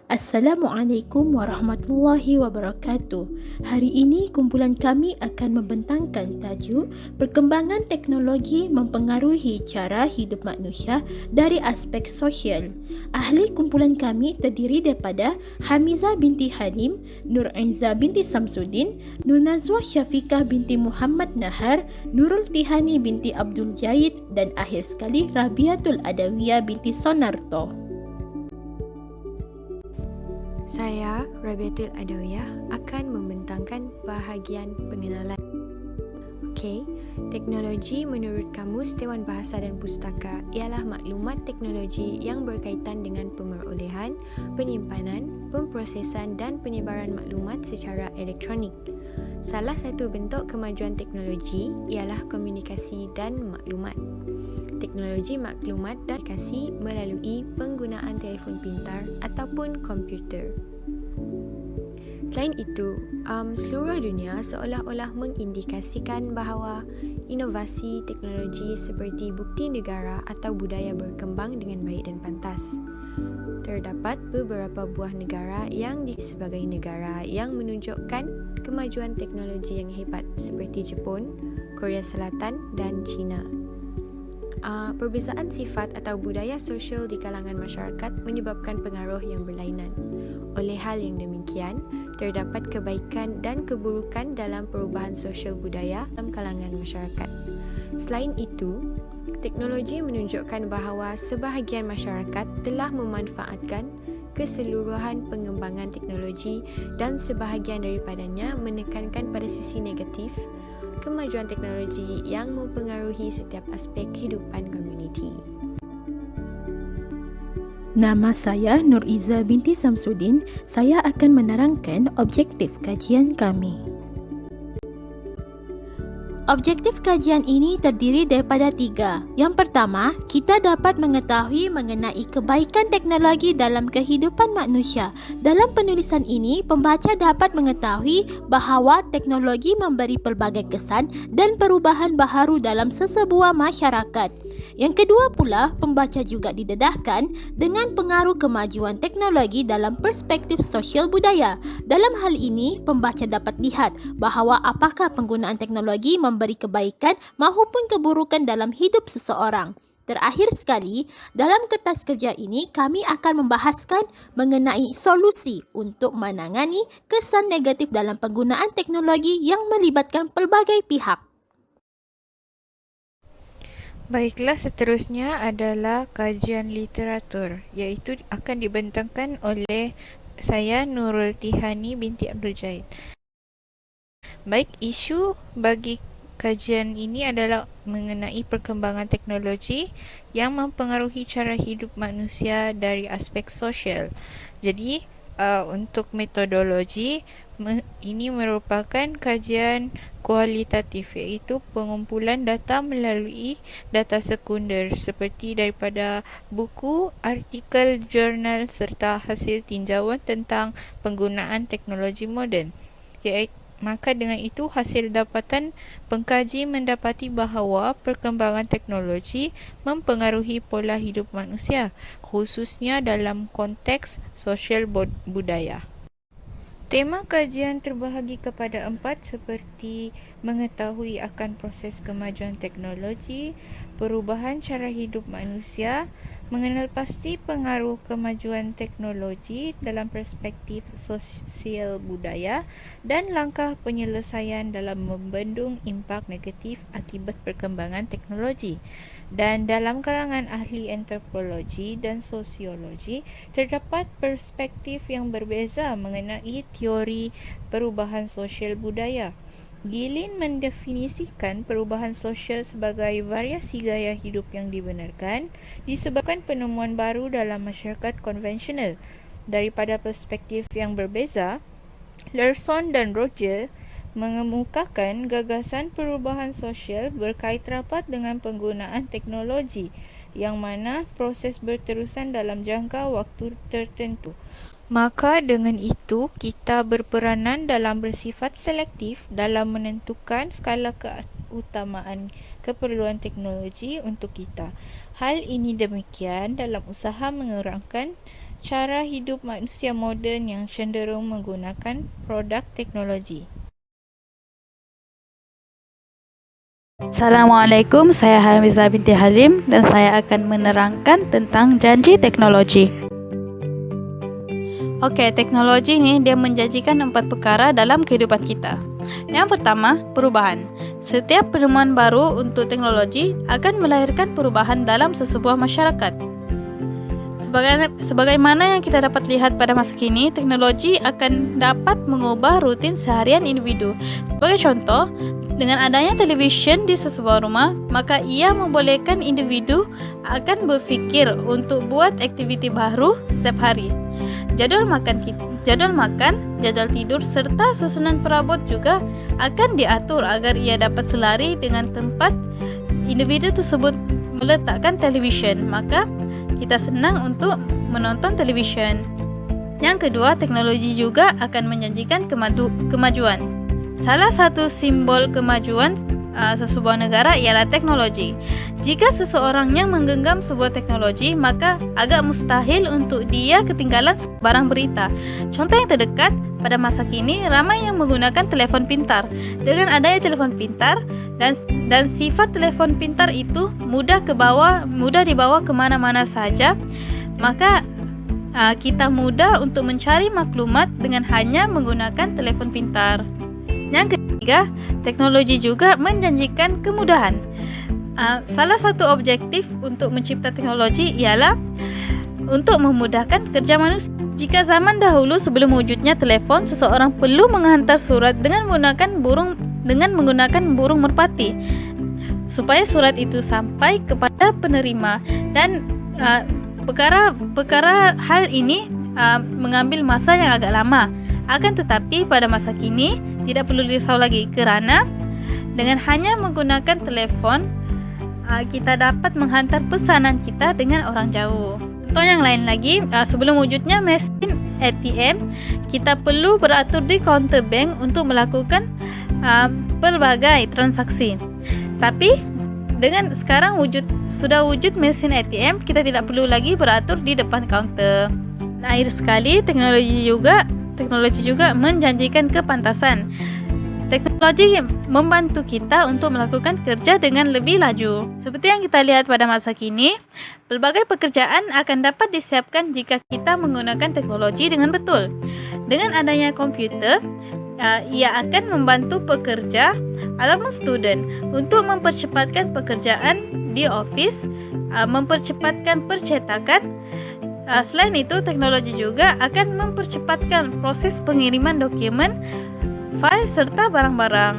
Assalamualaikum warahmatullahi wabarakatuh. Hari ini kumpulan kami akan membentangkan tajuk Perkembangan teknologi mempengaruhi cara hidup manusia dari aspek sosial. Ahli kumpulan kami terdiri daripada Hamizah binti Halim, Nur Ainza binti Samsudin, Nur Nazwa Syafiqah binti Muhammad Nahar, Nurul Tihani binti Abdul Jahid dan akhir sekali Rabiatul Adawiyah binti Sonarto. Saya, Rabiatul Adawiyah, akan membentangkan bahagian pengenalan. Okey, teknologi menurut Kamus Dewan Bahasa dan Pustaka ialah maklumat teknologi yang berkaitan dengan pemerolehan, penyimpanan, pemprosesan dan penyebaran maklumat secara elektronik. Salah satu bentuk kemajuan teknologi ialah komunikasi dan maklumat. Teknologi maklumat dan komunikasi melalui penggunaan telefon pintar ataupun komputer. Selain itu, seluruh dunia seolah-olah mengindikasikan bahawa inovasi teknologi seperti bukti negara atau budaya berkembang dengan baik dan pantas. Terdapat beberapa buah negara yang sebagai negara yang menunjukkan kemajuan teknologi yang hebat seperti Jepun, Korea Selatan dan China. Perbezaan sifat atau budaya sosial di kalangan masyarakat menyebabkan pengaruh yang berlainan. Oleh hal yang demikian, terdapat kebaikan dan keburukan dalam perubahan sosial budaya dalam kalangan masyarakat. Selain itu, teknologi menunjukkan bahawa sebahagian masyarakat telah memanfaatkan keseluruhan pengembangan teknologi dan sebahagian daripadanya menekankan pada sisi negatif kemajuan teknologi yang mempengaruhi setiap aspek kehidupan komuniti. Nama saya Nur Iza binti Samsudin. Saya akan menerangkan objektif kajian kami. Objektif kajian ini terdiri daripada 3. Yang pertama, kita dapat mengetahui mengenai kebaikan teknologi dalam kehidupan manusia. Dalam penulisan ini, pembaca dapat mengetahui bahawa teknologi memberi pelbagai kesan dan perubahan baharu dalam sesebuah masyarakat. Yang kedua pula, pembaca juga didedahkan dengan pengaruh kemajuan teknologi dalam perspektif sosial budaya. Dalam hal ini, pembaca dapat lihat bahawa apakah penggunaan teknologi memberi kebaikan maupun keburukan dalam hidup seseorang. Terakhir sekali, dalam kertas kerja ini kami akan membahaskan mengenai solusi untuk menangani kesan negatif dalam penggunaan teknologi yang melibatkan pelbagai pihak. Baiklah, seterusnya adalah kajian literatur, iaitu akan dibentangkan oleh saya Nurul Tihani binti Abdul Jahid. Baik, isu bagi kajian ini adalah mengenai perkembangan teknologi yang mempengaruhi cara hidup manusia dari aspek sosial. Jadi, untuk metodologi, ini merupakan kajian kualitatif, iaitu pengumpulan data melalui data sekunder seperti daripada buku, artikel, jurnal serta hasil tinjauan tentang penggunaan teknologi moden. Maka dengan itu, hasil dapatan pengkaji mendapati bahawa perkembangan teknologi mempengaruhi pola hidup manusia, khususnya dalam konteks sosial budaya. Tema kajian terbahagi kepada 4 seperti mengetahui akan proses kemajuan teknologi, perubahan cara hidup manusia, mengenal pasti pengaruh kemajuan teknologi dalam perspektif sosial budaya, dan langkah penyelesaian dalam membendung impak negatif akibat perkembangan teknologi. Dan dalam kalangan ahli antropologi dan sosiologi, terdapat perspektif yang berbeza mengenai teori perubahan sosial budaya. Gilin mendefinisikan perubahan sosial sebagai variasi gaya hidup yang dibenarkan disebabkan penemuan baru dalam masyarakat konvensional. Daripada perspektif yang berbeza, Larson dan Roger mengemukakan gagasan perubahan sosial berkait rapat dengan penggunaan teknologi, yang mana proses berterusan dalam jangka waktu tertentu. Maka dengan itu, kita berperanan dalam bersifat selektif dalam menentukan skala keutamaan keperluan teknologi untuk kita. Hal ini demikian dalam usaha mengurangkan cara hidup manusia moden yang cenderung menggunakan produk teknologi. Assalamualaikum, saya Hamizah binti Halim dan saya akan menerangkan tentang janji teknologi. Okey, teknologi ni dia menjanjikan 4 perkara dalam kehidupan kita. Yang pertama, perubahan. Setiap penemuan baru untuk teknologi akan melahirkan perubahan dalam sesebuah masyarakat. Sebagaimana yang kita dapat lihat pada masa kini, teknologi akan dapat mengubah rutin seharian individu. Sebagai contoh, dengan adanya televisyen di sesebuah rumah, maka ia membolehkan individu akan berfikir untuk buat aktiviti baru setiap hari. Jadual makan, jadual tidur serta susunan perabot juga akan diatur agar ia dapat selari dengan tempat individu tersebut meletakkan televisyen. Maka kita senang untuk menonton televisyen. Yang kedua, teknologi juga akan menjanjikan kemajuan. Salah satu simbol kemajuan sesebuah negara ialah teknologi. Jika seseorang yang menggenggam sebuah teknologi, maka agak mustahil untuk dia ketinggalan barang berita. Contoh yang terdekat, pada masa kini ramai yang menggunakan telefon pintar. Dengan adanya telefon pintar dan sifat telefon pintar itu mudah dibawa ke mana-mana saja, maka kita mudah untuk mencari maklumat dengan hanya menggunakan telefon pintar. Yang ketiga, teknologi juga menjanjikan kemudahan. Salah satu objektif untuk mencipta teknologi ialah untuk memudahkan kerja manusia. Jika zaman dahulu sebelum wujudnya telefon, seseorang perlu menghantar surat dengan menggunakan burung merpati supaya surat itu sampai kepada penerima, dan perkara hal ini mengambil masa yang agak lama. Akan tetapi pada masa kini tidak perlu risau lagi, kerana dengan hanya menggunakan telefon kita dapat menghantar pesanan kita dengan orang jauh. Contoh yang lain lagi, sebelum wujudnya mesin ATM, kita perlu beratur di kaunter bank untuk melakukan pelbagai transaksi. Tapi dengan sekarang sudah wujud mesin ATM, kita tidak perlu lagi beratur di depan kaunter. Akhir sekali, teknologi juga menjanjikan kepantasan. Teknologi membantu kita untuk melakukan kerja dengan lebih laju. Seperti yang kita lihat pada masa kini, pelbagai pekerjaan akan dapat disiapkan jika kita menggunakan teknologi dengan betul. Dengan adanya komputer, ia akan membantu pekerja ataupun student untuk mempercepatkan pekerjaan di office, mempercepatkan percetakan. Selain itu, teknologi juga akan mempercepatkan proses pengiriman dokumen, fail serta barang-barang.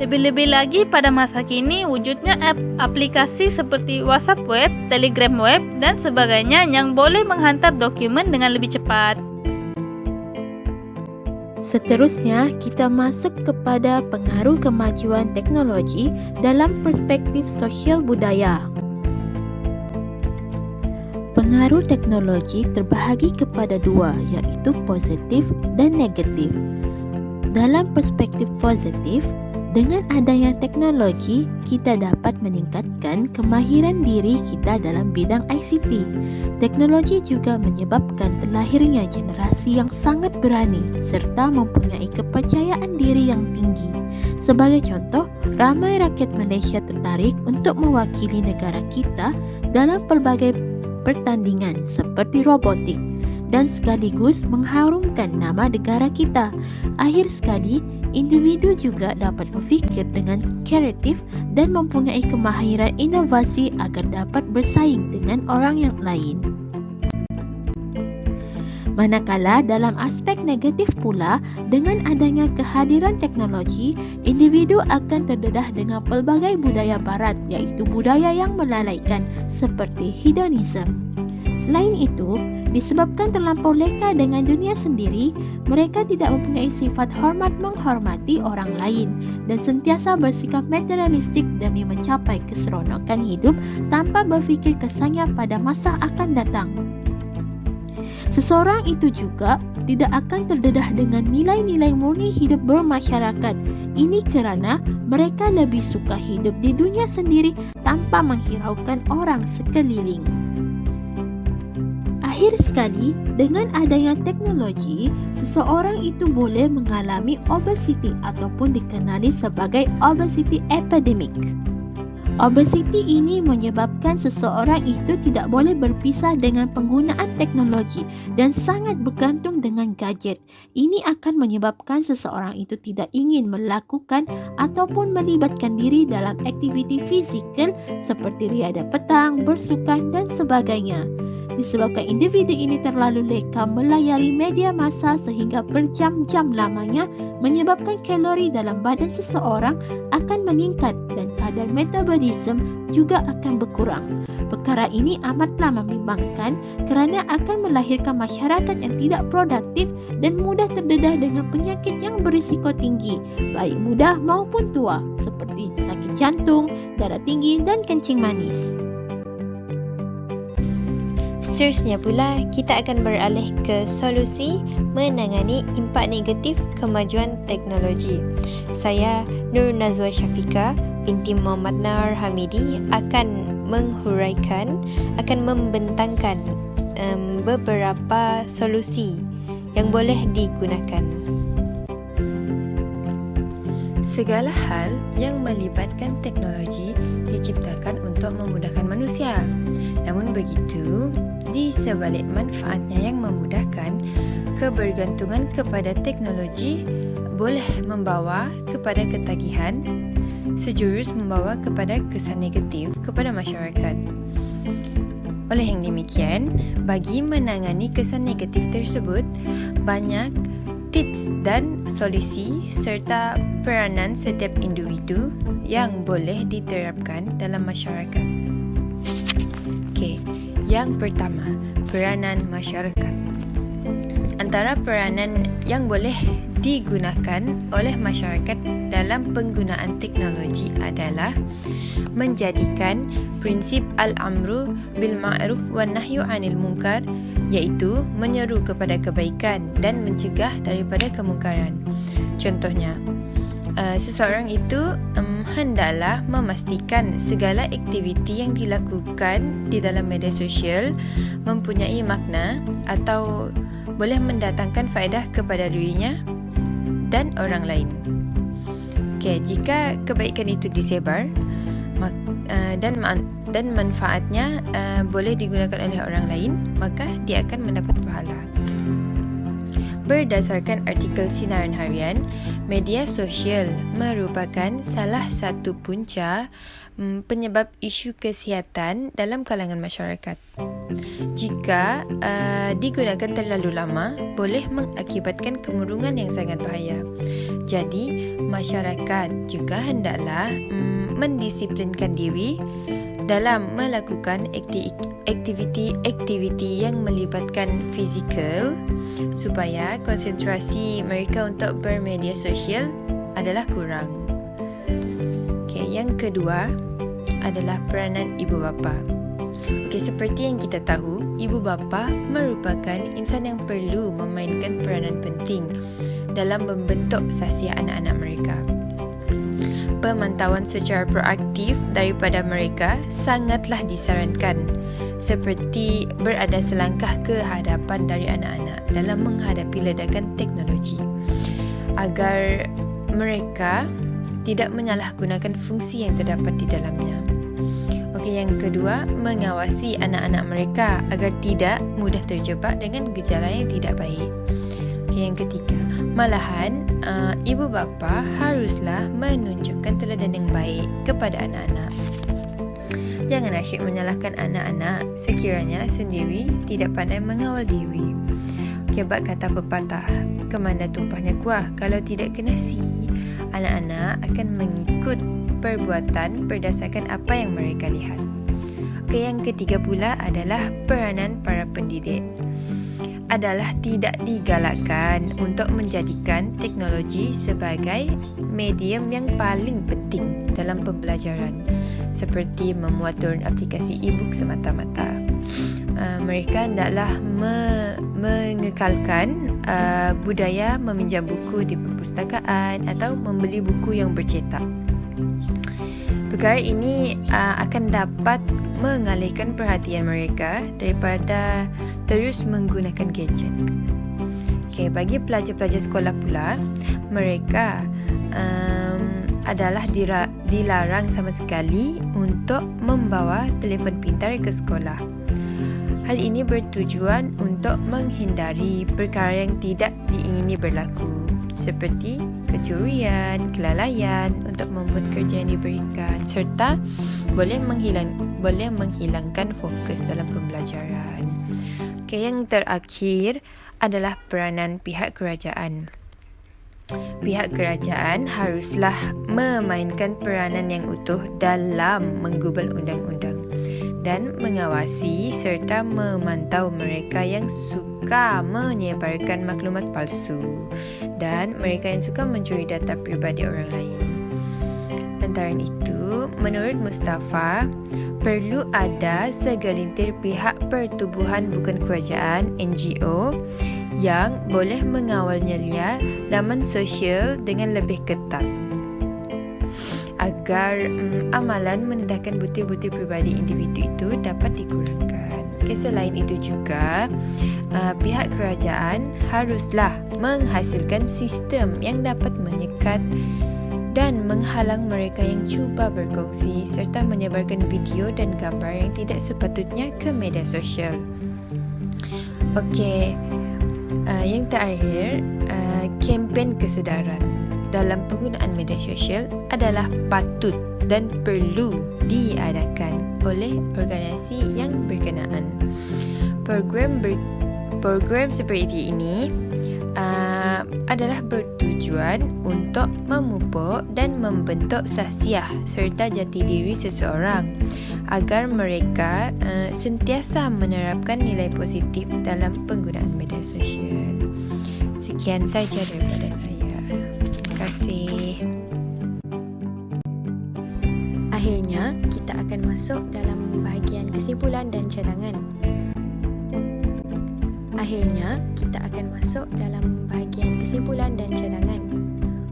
Lebih-lebih lagi pada masa kini wujudnya aplikasi seperti WhatsApp web, Telegram web dan sebagainya yang boleh menghantar dokumen dengan lebih cepat. Seterusnya, kita masuk kepada pengaruh kemajuan teknologi dalam perspektif sosial budaya. Pengaruh teknologi terbahagi kepada dua, iaitu positif dan negatif. Dalam perspektif positif, dengan adanya teknologi, kita dapat meningkatkan kemahiran diri kita dalam bidang ICT. Teknologi juga menyebabkan terlahirnya generasi yang sangat berani serta mempunyai kepercayaan diri yang tinggi. Sebagai contoh, ramai rakyat Malaysia tertarik untuk mewakili negara kita dalam pelbagai pertandingan seperti robotik dan sekaligus mengharumkan nama negara kita. Akhir sekali, individu juga dapat berfikir dengan kreatif dan mempunyai kemahiran inovasi agar dapat bersaing dengan orang yang lain. Manakala dalam aspek negatif pula, dengan adanya kehadiran teknologi, individu akan terdedah dengan pelbagai budaya barat, iaitu budaya yang melalaikan seperti hedonism. Selain itu, disebabkan terlampau leka dengan dunia sendiri, mereka tidak mempunyai sifat hormat menghormati orang lain dan sentiasa bersikap materialistik demi mencapai keseronokan hidup tanpa berfikir kesannya pada masa akan datang. Seseorang itu juga tidak akan terdedah dengan nilai-nilai murni hidup bermasyarakat. Ini kerana mereka lebih suka hidup di dunia sendiri tanpa menghiraukan orang sekeliling. Akhir Terakhir sekali, dengan adanya teknologi, seseorang itu boleh mengalami obesiti ataupun dikenali sebagai obesity epidemic. Obesiti ini menyebabkan seseorang itu tidak boleh berpisah dengan penggunaan teknologi dan sangat bergantung dengan gadget. Ini akan menyebabkan seseorang itu tidak ingin melakukan ataupun melibatkan diri dalam aktiviti fizikal seperti riadah petang, bersukan dan sebagainya. Disebabkan individu ini terlalu leka melayari media massa sehingga berjam-jam lamanya, menyebabkan kalori dalam badan seseorang akan meningkat dan kadar metabolisme juga akan berkurang. Perkara ini amatlah membimbangkan kerana akan melahirkan masyarakat yang tidak produktif dan mudah terdedah dengan penyakit yang berisiko tinggi, baik muda maupun tua, seperti sakit jantung, darah tinggi dan kencing manis. Seterusnya pula, kita akan beralih ke solusi menangani impak negatif kemajuan teknologi. Saya, Nur Nazwa Syafiqah binti Muhammad Nahar Hamidi akan membentangkan beberapa solusi yang boleh digunakan. Segala hal yang melibatkan teknologi diciptakan untuk memudahkan manusia. Namun begitu, di sebalik manfaatnya yang memudahkan, kebergantungan kepada teknologi boleh membawa kepada ketagihan, sejurus membawa kepada kesan negatif kepada masyarakat. Oleh yang demikian, bagi menangani kesan negatif tersebut, banyak tips dan solusi serta peranan setiap individu yang boleh diterapkan dalam masyarakat. Okey, yang pertama, peranan masyarakat. Antara peranan yang boleh digunakan oleh masyarakat dalam penggunaan teknologi adalah menjadikan prinsip al-amru bil ma'ruf wan nahyu 'anil munkar, iaitu menyeru kepada kebaikan dan mencegah daripada kemungkaran. Contohnya, seseorang itu hendaklah memastikan segala aktiviti yang dilakukan di dalam media sosial mempunyai makna atau boleh mendatangkan faedah kepada dirinya dan orang lain. Okay, jika kebaikan itu disebar dan manfaatnya boleh digunakan oleh orang lain, maka dia akan mendapat pahala. Berdasarkan artikel Sinaran Harian, media sosial merupakan salah satu punca penyebab isu kesihatan dalam kalangan masyarakat. Jika digunakan terlalu lama, boleh mengakibatkan kemurungan yang sangat bahaya. Jadi, masyarakat juga hendaklah mendisiplinkan diri dalam melakukan aktiviti yang melibatkan fizikal supaya konsentrasi mereka untuk bermedia sosial adalah kurang. Okay, yang kedua adalah peranan ibu bapa. Okay, seperti yang kita tahu, ibu bapa merupakan insan yang perlu memainkan peranan penting dalam membentuk sasiah anak-anak mereka. Pemantauan secara proaktif daripada mereka sangatlah disarankan, seperti berada selangkah ke hadapan dari anak-anak dalam menghadapi ledakan teknologi, agar mereka tidak menyalahgunakan fungsi yang terdapat di dalamnya. Okey, yang kedua, mengawasi anak-anak mereka agar tidak mudah terjebak dengan gejala yang tidak baik. Okey, yang ketiga, malahan ibu bapa haruslah menunjukkan teladan yang baik kepada anak-anak. Jangan asyik menyalahkan anak-anak sekiranya sendiri tidak pandai mengawal diri. Bab kata pepatah, kemana tumpahnya kuah, kalau tidak kenasi, anak-anak akan mengikut perbuatan berdasarkan apa yang mereka lihat. Okey, yang ketiga pula adalah peranan para pendidik. Adalah tidak digalakkan untuk menjadikan teknologi sebagai medium yang paling penting dalam pembelajaran, seperti memuat turun aplikasi e-book semata-mata. Mereka hendaklah mengekalkan budaya meminjam buku di perpustakaan atau membeli buku yang bercetak. Perkara ini akan dapat mengalihkan perhatian mereka daripada terus menggunakan gadget. Okay, bagi pelajar-pelajar sekolah pula, mereka adalah dilarang sama sekali untuk membawa telefon pintar ke sekolah. Hal ini bertujuan untuk menghindari perkara yang tidak diingini berlaku, seperti kecurian, kelalaian untuk membuat kerja yang diberikan, serta boleh menghilangkan fokus dalam pembelajaran. Okay, yang terakhir adalah peranan pihak kerajaan. Pihak kerajaan haruslah memainkan peranan yang utuh dalam menggubal undang-undang dan mengawasi serta memantau mereka yang suka menyebarkan maklumat palsu dan mereka yang suka mencuri data peribadi orang lain. Antara itu, menurut Mustafa, perlu ada segelintir pihak pertubuhan bukan kerajaan (NGO) yang boleh mengawalnya laman sosial dengan lebih ketat agar amalan mendedahkan butir-butir peribadi individu itu dapat dikurangkan. Selain itu juga, pihak kerajaan haruslah menghasilkan sistem yang dapat menyekat dan menghalang mereka yang cuba berkongsi serta menyebarkan video dan gambar yang tidak sepatutnya ke media sosial. Okey, yang terakhir, kempen kesedaran dalam penggunaan media sosial adalah patut dan perlu diadakan oleh organisasi yang berkenaan. Program seperti ini adalah bertujuan untuk memupuk dan membentuk sahsiah serta jati diri seseorang agar mereka sentiasa menerapkan nilai positif dalam penggunaan media sosial. Sekian saja daripada saya. Terima kasih. Akhirnya, kita akan masuk dalam bahagian kesimpulan dan cadangan.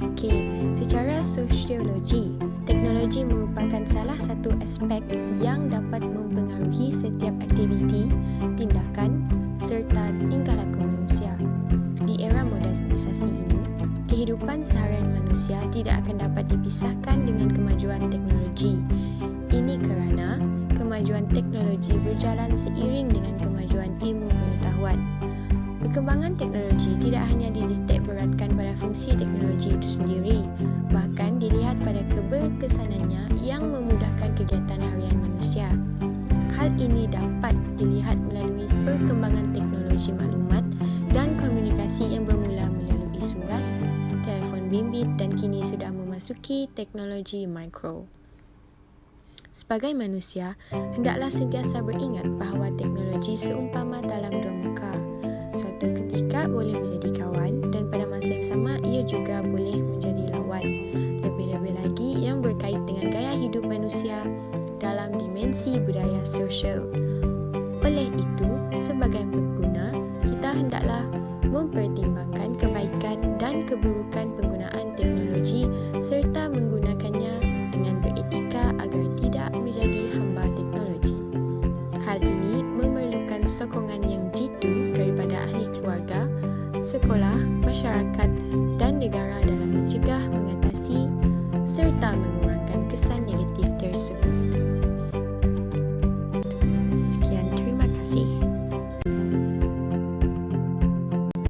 Okey, secara sosiologi, teknologi merupakan salah satu aspek yang dapat mempengaruhi setiap aktiviti, tindakan serta tingkah laku manusia. Di era modernisasi ini, kehidupan seharian manusia tidak akan dapat dipisahkan dengan kemajuan teknologi. Ini kerana kemajuan teknologi berjalan seiring dengan kemajuan ilmu pengetahuan. Perkembangan teknologi tidak hanya dititik beratkan pada fungsi teknologi itu sendiri, bahkan dilihat pada keberkesanannya yang memudahkan kegiatan harian manusia. Hal ini dapat dilihat melalui perkembangan teknologi maklumat dan komunikasi yang bermula melalui surat, telefon bimbit dan kini sudah memasuki teknologi mikro. Sebagai manusia, hendaklah sentiasa beringat bahawa teknologi seumpama talam dua muka. Suatu ketika boleh menjadi kawan dan pada masa yang sama ia juga boleh menjadi lawan. Lebih-lebih lagi yang berkait dengan gaya hidup manusia dalam dimensi budaya sosial. Oleh itu, sebagai pengguna, kita hendaklah mempertimbangkan kebaikan dan keburukan penggunaan teknologi serta menggunakannya dengan beretika agar tidak menjadi hamba teknologi. Hal ini memerlukan sokongan yang jitu daripada ahli keluarga, sekolah, masyarakat dan negara dalam mencegah, mengatasi serta mengurangkan kesan negatif tersebut. Sekian